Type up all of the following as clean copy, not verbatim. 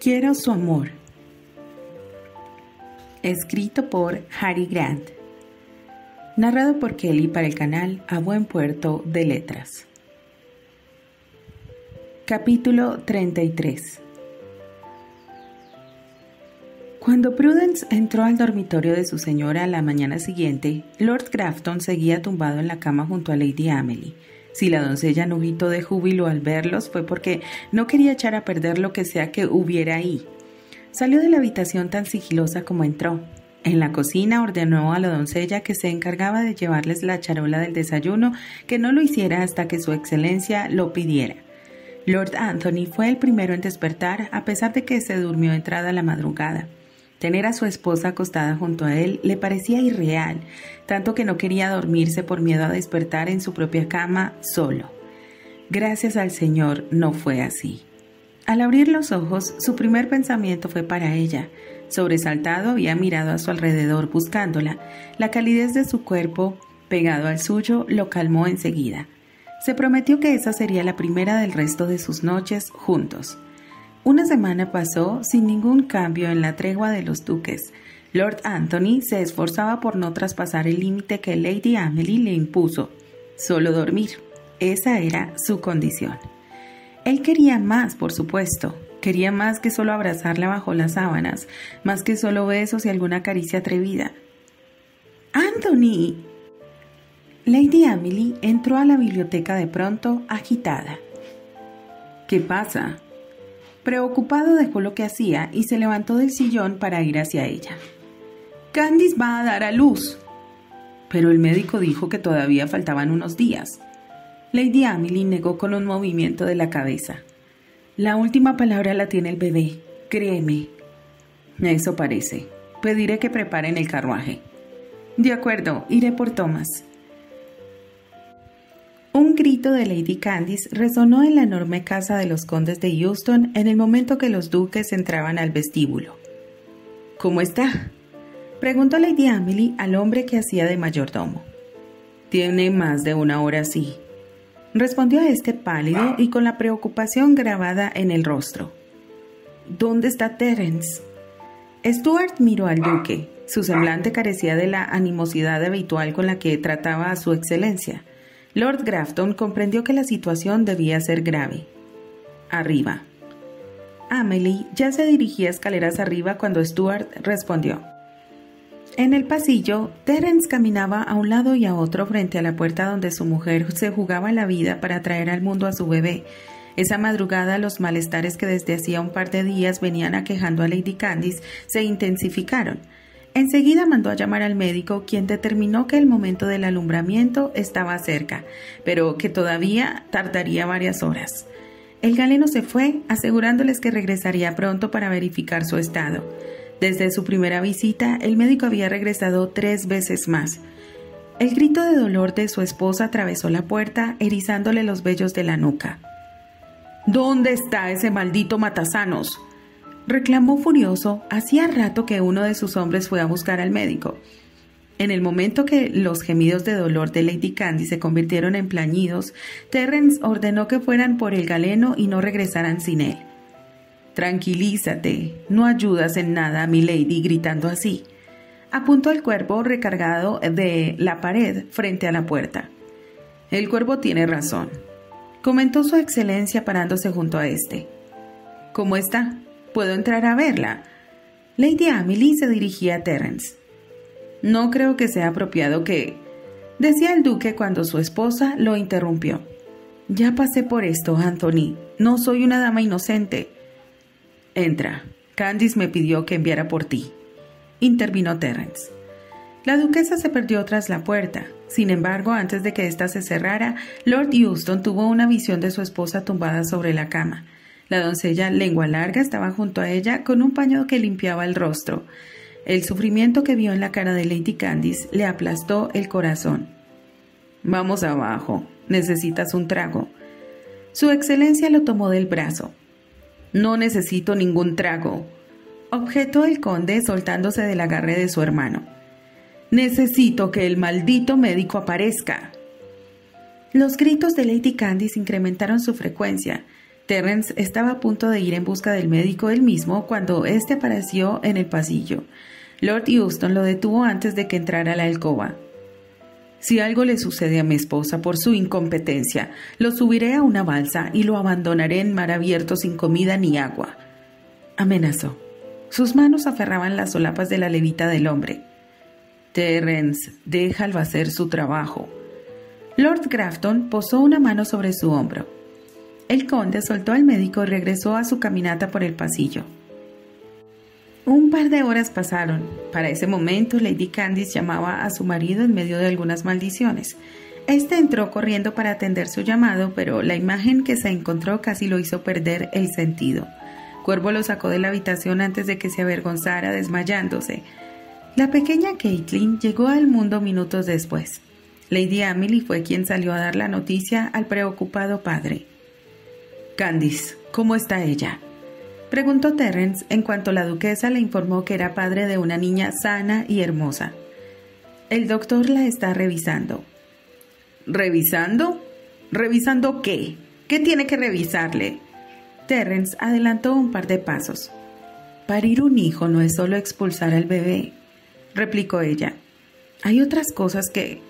Quiero su amor. Escrito por Harry Grant. Narrado por Kelly para el canal A Buen Puerto de Letras. Capítulo 33. Cuando Prudence entró al dormitorio de su señora a la mañana siguiente, Lord Grafton seguía tumbado en la cama junto a Lady Amelie. Si la doncella no gritó de júbilo al verlos fue porque no quería echar a perder lo que sea que hubiera ahí. Salió de la habitación tan sigilosa como entró. En la cocina ordenó a la doncella que se encargaba de llevarles la charola del desayuno que no lo hiciera hasta que su excelencia lo pidiera. Lord Anthony fue el primero en despertar a pesar de que se durmió entrada la madrugada. Tener a su esposa acostada junto a él le parecía irreal, tanto que no quería dormirse por miedo a despertar en su propia cama solo. Gracias al Señor no fue así. Al abrir los ojos, su primer pensamiento fue para ella. Sobresaltado, había mirado a su alrededor buscándola. La calidez de su cuerpo, pegado al suyo, lo calmó enseguida. Se prometió que esa sería la primera del resto de sus noches juntos. Una semana pasó sin ningún cambio en la tregua de los duques. Lord Anthony se esforzaba por no traspasar el límite que Lady Amelie le impuso. Solo dormir. Esa era su condición. Él quería más, por supuesto. Quería más que solo abrazarla bajo las sábanas, más que solo besos y alguna caricia atrevida. ¡Anthony! Lady Amelie entró a la biblioteca de pronto, agitada. ¿Qué pasa? Preocupado dejó lo que hacía y se levantó del sillón para ir hacia ella. «Candice va a dar a luz». Pero el médico dijo que todavía faltaban unos días. Lady Amelie negó con un movimiento de la cabeza. «La última palabra la tiene el bebé, créeme». «Eso parece. Pediré que preparen el carruaje». «De acuerdo, iré por Thomas». Un grito de Lady Candice resonó en la enorme casa de los condes de Euston en el momento que los duques entraban al vestíbulo. «¿Cómo está?», preguntó Lady Amelie al hombre que hacía de mayordomo. «Tiene más de una hora así», respondió a este pálido y con la preocupación grabada en el rostro. «¿Dónde está Terence?». Stuart miró al duque. Su semblante carecía de la animosidad habitual con la que trataba a su excelencia. Lord Grafton comprendió que la situación debía ser grave. «Arriba». Amelie ya se dirigía escaleras arriba cuando Stuart respondió. En el pasillo, Terence caminaba a un lado y a otro frente a la puerta donde su mujer se jugaba la vida para traer al mundo a su bebé. Esa madrugada los malestares que desde hacía un par de días venían aquejando a Lady Candice se intensificaron. Enseguida mandó a llamar al médico, quien determinó que el momento del alumbramiento estaba cerca, pero que todavía tardaría varias horas. El galeno se fue, asegurándoles que regresaría pronto para verificar su estado. Desde su primera visita, el médico había regresado 3 veces más. El grito de dolor de su esposa atravesó la puerta, erizándole los vellos de la nuca. «¿Dónde está ese maldito matasanos?», reclamó furioso. Hacía rato que uno de sus hombres fue a buscar al médico. En el momento que los gemidos de dolor de Lady Candice se convirtieron en plañidos, Terence ordenó que fueran por el galeno y no regresaran sin él. «Tranquilízate, no ayudas en nada a mi lady gritando así». Apuntó el cuervo recargado de la pared frente a la puerta. «El cuervo tiene razón», comentó su excelencia parándose junto a este. «¿Cómo está? ¿Puedo entrar a verla?». Lady Amelie se dirigía a Terence. «No creo que sea apropiado que…», decía el duque cuando su esposa lo interrumpió. «Ya pasé por esto, Anthony. No soy una dama inocente». «Entra. Candice me pidió que enviara por ti», intervino Terence. La duquesa se perdió tras la puerta. Sin embargo, antes de que ésta se cerrara, Lord Euston tuvo una visión de su esposa tumbada sobre la cama. La doncella lengua larga estaba junto a ella con un paño que limpiaba el rostro. El sufrimiento que vio en la cara de Lady Candice le aplastó el corazón. «Vamos abajo. Necesitas un trago». Su excelencia lo tomó del brazo. «No necesito ningún trago», objetó el conde soltándose del agarre de su hermano. «Necesito que el maldito médico aparezca». Los gritos de Lady Candice incrementaron su frecuencia. Terence estaba a punto de ir en busca del médico él mismo cuando éste apareció en el pasillo. Lord Houston lo detuvo antes de que entrara a la alcoba. «Si algo le sucede a mi esposa por su incompetencia, lo subiré a una balsa y lo abandonaré en mar abierto sin comida ni agua», amenazó. Sus manos aferraban las solapas de la levita del hombre. «Terence, déjalo hacer su trabajo». Lord Grafton posó una mano sobre su hombro. El conde soltó al médico y regresó a su caminata por el pasillo. Un par de horas pasaron. Para ese momento, Lady Candice llamaba a su marido en medio de algunas maldiciones. Este entró corriendo para atender su llamado, pero la imagen que se encontró casi lo hizo perder el sentido. Cuervo lo sacó de la habitación antes de que se avergonzara, desmayándose. La pequeña Caitlin llegó al mundo minutos después. Lady Amelie fue quien salió a dar la noticia al preocupado padre. «Candice, ¿cómo está ella?», preguntó Terence en cuanto la duquesa le informó que era padre de una niña sana y hermosa. «El doctor la está revisando». «¿Revisando? ¿Revisando qué? ¿Qué tiene que revisarle?». Terence adelantó un par de pasos. «Parir un hijo no es solo expulsar al bebé», replicó ella. «Hay otras cosas que...».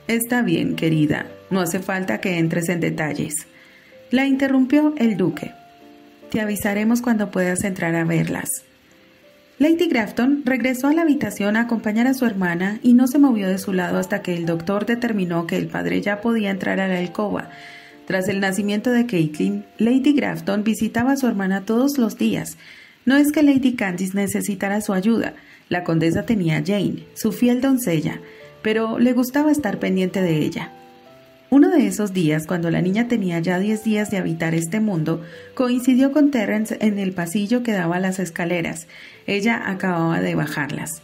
«Está bien, querida, no hace falta que entres en detalles», la interrumpió el duque. «Te avisaremos cuando puedas entrar a verlas». Lady Grafton regresó a la habitación a acompañar a su hermana y no se movió de su lado hasta que el doctor determinó que el padre ya podía entrar a la alcoba. Tras el nacimiento de Caitlin, Lady Grafton visitaba a su hermana todos los días. No es que Lady Candice necesitara su ayuda. La condesa tenía a Jane, su fiel doncella, pero le gustaba estar pendiente de ella. Uno de esos días, cuando la niña tenía ya 10 días de habitar este mundo, coincidió con Terence en el pasillo que daba a las escaleras. Ella acababa de bajarlas.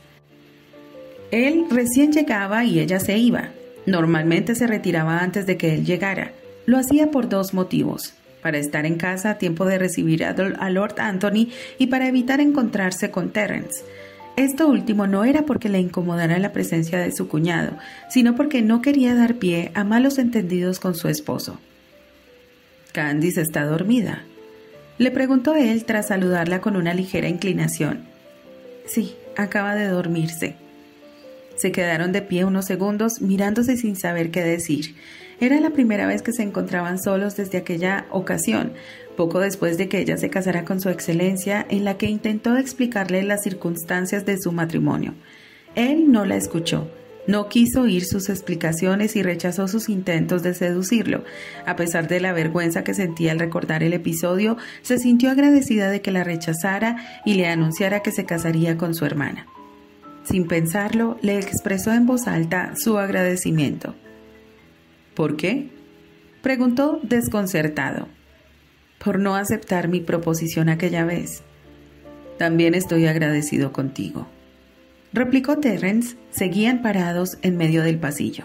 Él recién llegaba y ella se iba. Normalmente se retiraba antes de que él llegara. Lo hacía por 2 motivos: para estar en casa a tiempo de recibir a Lord Anthony y para evitar encontrarse con Terence. Esto último no era porque le incomodara la presencia de su cuñado, sino porque no quería dar pie a malos entendidos con su esposo. «¿Candice está dormida?», le preguntó él tras saludarla con una ligera inclinación. «Sí, acaba de dormirse». Se quedaron de pie unos segundos mirándose sin saber qué decir. Era la primera vez que se encontraban solos desde aquella ocasión, poco después de que ella se casara con su excelencia, en la que intentó explicarle las circunstancias de su matrimonio. Él no la escuchó, no quiso oír sus explicaciones y rechazó sus intentos de seducirlo. A pesar de la vergüenza que sentía al recordar el episodio, se sintió agradecida de que la rechazara y le anunciara que se casaría con su hermana. Sin pensarlo, le expresó en voz alta su agradecimiento. «¿Por qué?», preguntó desconcertado. «Por no aceptar mi proposición aquella vez». «También estoy agradecido contigo», replicó Terence. Seguían parados en medio del pasillo.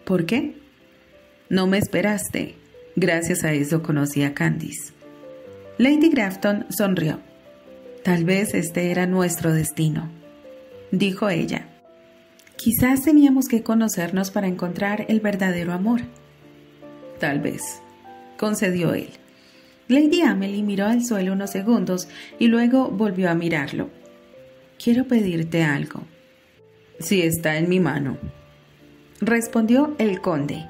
«¿Por qué?». «No me esperaste. Gracias a eso conocí a Candice». Lady Grafton sonrió. «Tal vez este era nuestro destino», dijo ella. «Quizás teníamos que conocernos para encontrar el verdadero amor». «Tal vez», concedió él. Lady Amelie miró al suelo unos segundos y luego volvió a mirarlo. «Quiero pedirte algo». «Si está en mi mano», respondió el conde.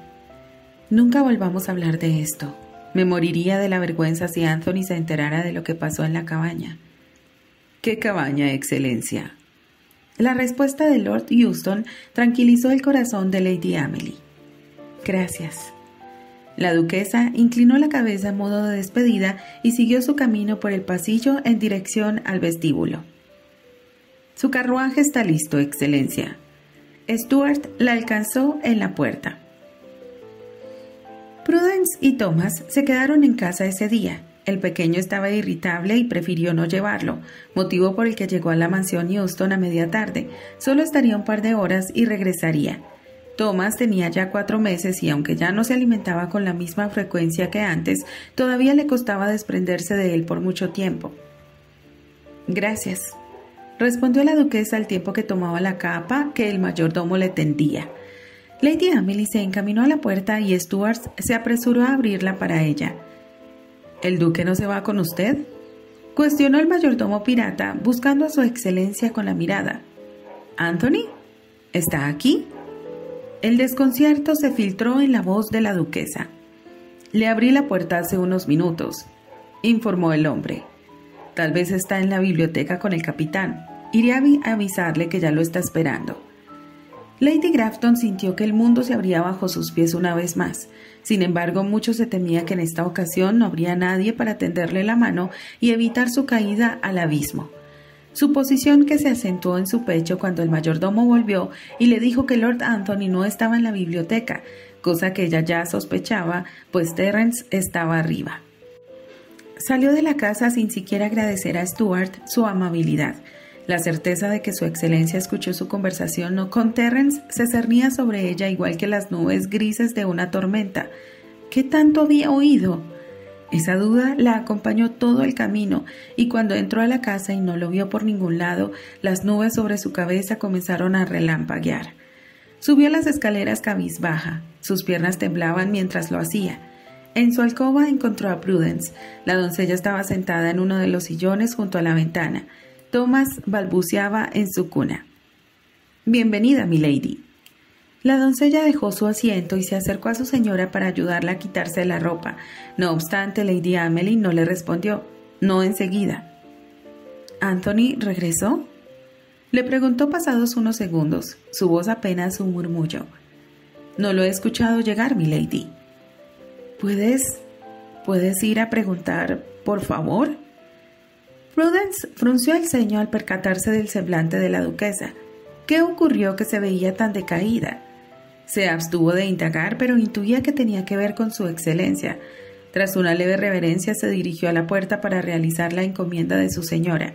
«Nunca volvamos a hablar de esto. Me moriría de la vergüenza si Anthony se enterara de lo que pasó en la cabaña». «¿Qué cabaña, excelencia?». La respuesta de Lord Houston tranquilizó el corazón de Lady Amelie. «Gracias». La duquesa inclinó la cabeza en modo de despedida y siguió su camino por el pasillo en dirección al vestíbulo. «Su carruaje está listo, excelencia». Stuart la alcanzó en la puerta. Prudence y Thomas se quedaron en casa ese día. El pequeño estaba irritable y prefirió no llevarlo, motivo por el que llegó a la mansión Houston a media tarde. Solo estaría un par de horas y regresaría. Thomas tenía ya 4 meses y aunque ya no se alimentaba con la misma frecuencia que antes, todavía le costaba desprenderse de él por mucho tiempo. «Gracias», respondió la duquesa al tiempo que tomaba la capa que el mayordomo le tendía. Lady Amelie se encaminó a la puerta y Stuart se apresuró a abrirla para ella. ¿El duque no se va con usted?, cuestionó el mayordomo pirata, buscando a su excelencia con la mirada. ¿Anthony? ¿Está aquí? El desconcierto se filtró en la voz de la duquesa. Le abrí la puerta hace unos minutos, informó el hombre. Tal vez está en la biblioteca con el capitán. Iré a avisarle que ya lo está esperando. Lady Grafton sintió que el mundo se abría bajo sus pies una vez más. Sin embargo, mucho se temía que en esta ocasión no habría nadie para tenderle la mano y evitar su caída al abismo. Suposición que se acentuó en su pecho cuando el mayordomo volvió y le dijo que Lord Anthony no estaba en la biblioteca, cosa que ella ya sospechaba, pues Terence estaba arriba. Salió de la casa sin siquiera agradecer a Stuart su amabilidad. La certeza de que su excelencia escuchó su conversación con Terence se cernía sobre ella igual que las nubes grises de una tormenta. ¿Qué tanto había oído? Esa duda la acompañó todo el camino, y cuando entró a la casa y no lo vio por ningún lado, las nubes sobre su cabeza comenzaron a relampaguear. Subió las escaleras cabizbaja. Sus piernas temblaban mientras lo hacía. En su alcoba encontró a Prudence. La doncella estaba sentada en uno de los sillones junto a la ventana. Thomas balbuceaba en su cuna. «Bienvenida, milady». La doncella dejó su asiento y se acercó a su señora para ayudarla a quitarse la ropa. No obstante, Lady Amelie no le respondió, no enseguida. «¿Anthony regresó?», le preguntó pasados unos segundos, su voz apenas un murmullo. «No lo he escuchado llegar, milady». ¿Puedes ir a preguntar, por favor?» Prudence frunció el ceño al percatarse del semblante de la duquesa. ¿Qué ocurrió que se veía tan decaída? Se abstuvo de indagar, pero intuía que tenía que ver con su excelencia. Tras una leve reverencia se dirigió a la puerta para realizar la encomienda de su señora.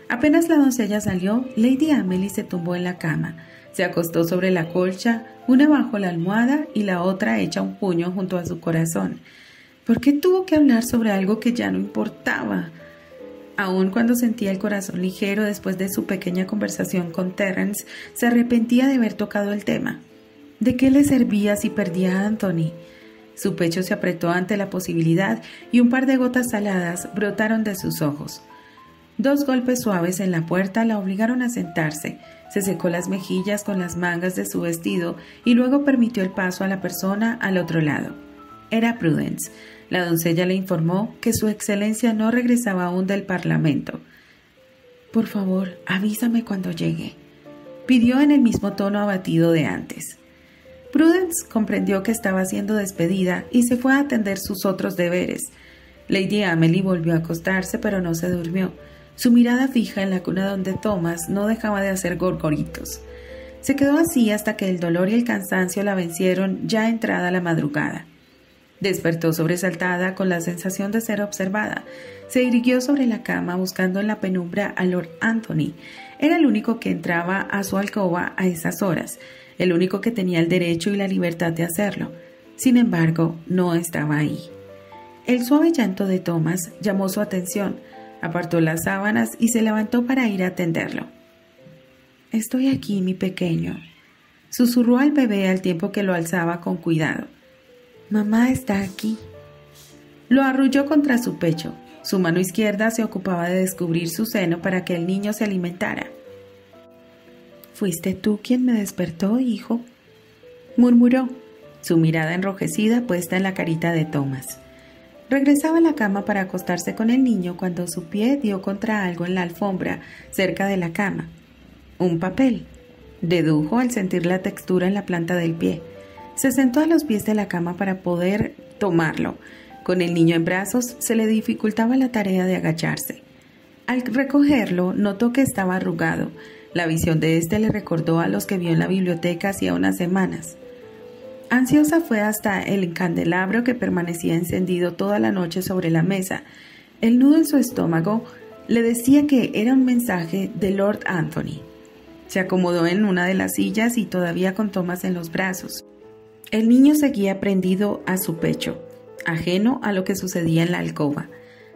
Apenas la doncella salió, Lady Amelie se tumbó en la cama. Se acostó sobre la colcha, una bajo la almohada y la otra hecha un puño junto a su corazón. ¿Por qué tuvo que hablar sobre algo que ya no importaba? Aun cuando sentía el corazón ligero después de su pequeña conversación con Terence, se arrepentía de haber tocado el tema. ¿De qué le servía si perdía a Anthony? Su pecho se apretó ante la posibilidad y un par de gotas saladas brotaron de sus ojos. 2 golpes suaves en la puerta la obligaron a sentarse. Se secó las mejillas con las mangas de su vestido y luego permitió el paso a la persona al otro lado. Era Prudence. La doncella le informó que su excelencia no regresaba aún del parlamento. «Por favor, avísame cuando llegue», pidió en el mismo tono abatido de antes. Prudence comprendió que estaba siendo despedida y se fue a atender sus otros deberes. Lady Amelie volvió a acostarse, pero no se durmió. Su mirada fija en la cuna donde Thomas no dejaba de hacer gorgoritos. Se quedó así hasta que el dolor y el cansancio la vencieron ya entrada la madrugada. Despertó sobresaltada con la sensación de ser observada. Se irguió sobre la cama buscando en la penumbra a Lord Anthony. Era el único que entraba a su alcoba a esas horas, el único que tenía el derecho y la libertad de hacerlo. Sin embargo, no estaba ahí. El suave llanto de Thomas llamó su atención. Apartó las sábanas y se levantó para ir a atenderlo. «Estoy aquí, mi pequeño», susurró al bebé al tiempo que lo alzaba con cuidado. «Mamá está aquí». Lo arrulló contra su pecho. Su mano izquierda se ocupaba de descubrir su seno para que el niño se alimentara. «¿Fuiste tú quien me despertó, hijo?», murmuró, su mirada enrojecida puesta en la carita de Thomas. Regresaba a la cama para acostarse con el niño cuando su pie dio contra algo en la alfombra cerca de la cama. Un papel, dedujo al sentir la textura en la planta del pie. Se sentó a los pies de la cama para poder tomarlo. Con el niño en brazos se le dificultaba la tarea de agacharse. Al recogerlo, notó que estaba arrugado. La visión de este le recordó a los que vio en la biblioteca hacía unas semanas. Ansiosa fue hasta el candelabro que permanecía encendido toda la noche sobre la mesa. El nudo en su estómago le decía que era un mensaje de Lord Anthony. Se acomodó en una de las sillas y todavía con Thomas en los brazos. El niño seguía prendido a su pecho, ajeno a lo que sucedía en la alcoba.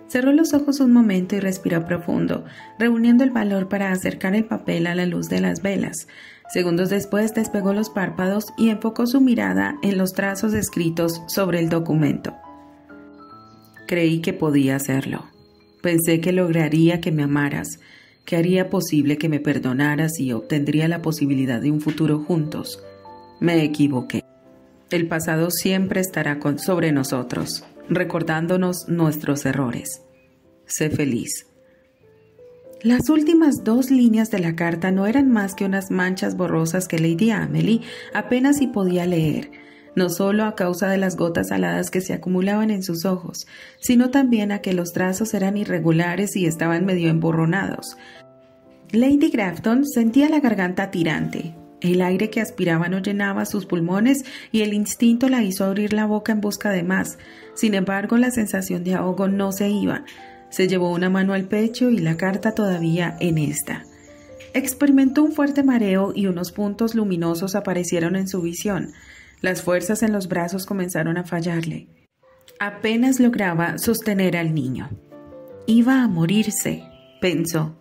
Cerró los ojos un momento y respiró profundo, reuniendo el valor para acercar el papel a la luz de las velas. Segundos después despegó los párpados y enfocó su mirada en los trazos escritos sobre el documento. Creí que podía hacerlo. Pensé que lograría que me amaras, que haría posible que me perdonaras y obtendría la posibilidad de un futuro juntos. Me equivoqué. El pasado siempre estará sobre nosotros, recordándonos nuestros errores. Sé feliz. Las últimas 2 líneas de la carta no eran más que unas manchas borrosas que Lady Amelie apenas si podía leer, no solo a causa de las gotas saladas que se acumulaban en sus ojos, sino también a que los trazos eran irregulares y estaban medio emborronados. Lady Grafton sentía la garganta tirante. El aire que aspiraba no llenaba sus pulmones y el instinto la hizo abrir la boca en busca de más. Sin embargo, la sensación de ahogo no se iba. Se llevó una mano al pecho y la carta todavía en esta. Experimentó un fuerte mareo y unos puntos luminosos aparecieron en su visión. Las fuerzas en los brazos comenzaron a fallarle. Apenas lograba sostener al niño. Iba a morirse, pensó.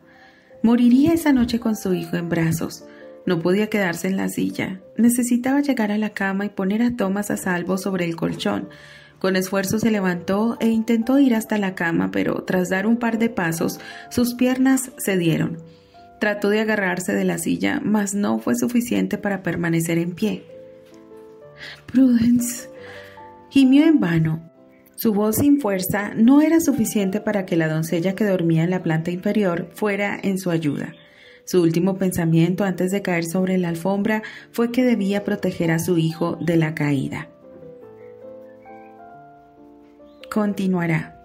Moriría esa noche con su hijo en brazos. No podía quedarse en la silla. Necesitaba llegar a la cama y poner a Thomas a salvo sobre el colchón. Con esfuerzo se levantó e intentó ir hasta la cama, pero tras dar un par de pasos, sus piernas cedieron. Trató de agarrarse de la silla, mas no fue suficiente para permanecer en pie. «Prudence», gimió en vano. Su voz sin fuerza no era suficiente para que la doncella que dormía en la planta inferior fuera en su ayuda. Su último pensamiento antes de caer sobre la alfombra fue que debía proteger a su hijo de la caída. Continuará.